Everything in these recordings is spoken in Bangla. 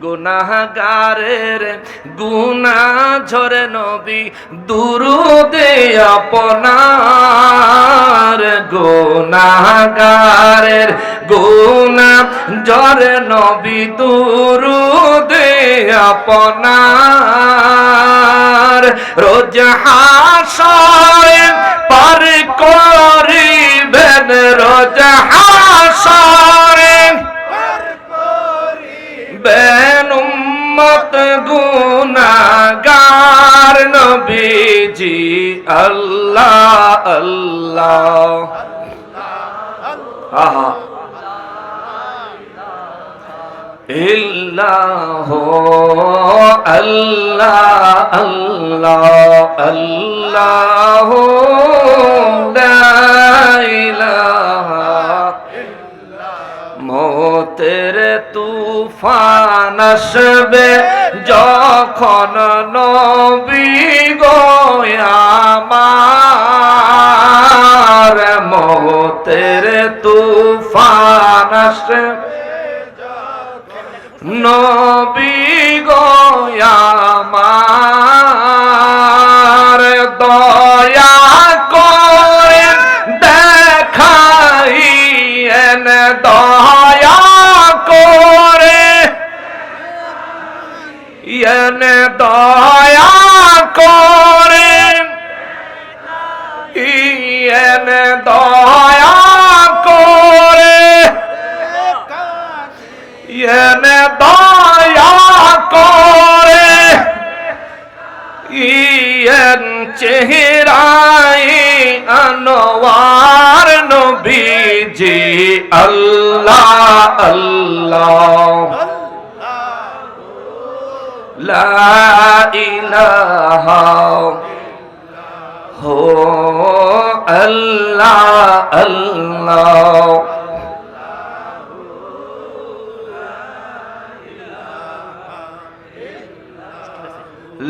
গুনাহগারের গুনাহ ঝরে নবী দুরুদে আপনার গুনাহগারের গুনাহ ঝরে নবী দুরুদে আপনার রোজ হাসরে পার করিবেন রোজ হাসরে বেন উম্মত গুনাহগার নবীজি আল্লাহ আল্লাহ আহা ইল্লাহ আল্লাহ আল্লাহ আল্লাহ লা ইলাহা মতের তুফান আসবে যখন নবী গো আমার মতের তুফান আসবে নবী গো আমার দয়া করে দেখাইয়েন দয়া করে দয়া করে দয়া করে দয়া করে চেহারায় আনোয়ার নবীজি আল্লাহ আল্লাহ লা ইলাহা হো আল্লাহ আল্লাহ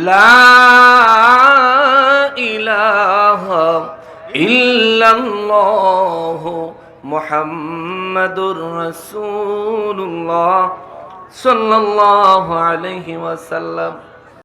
লা ইলাহা ইল্লাল্লাহ মুহাম্মাদুর রাসূলুল্লাহ সাল্লাল্লাহু আলাইহি ওয়াসাল্লাম।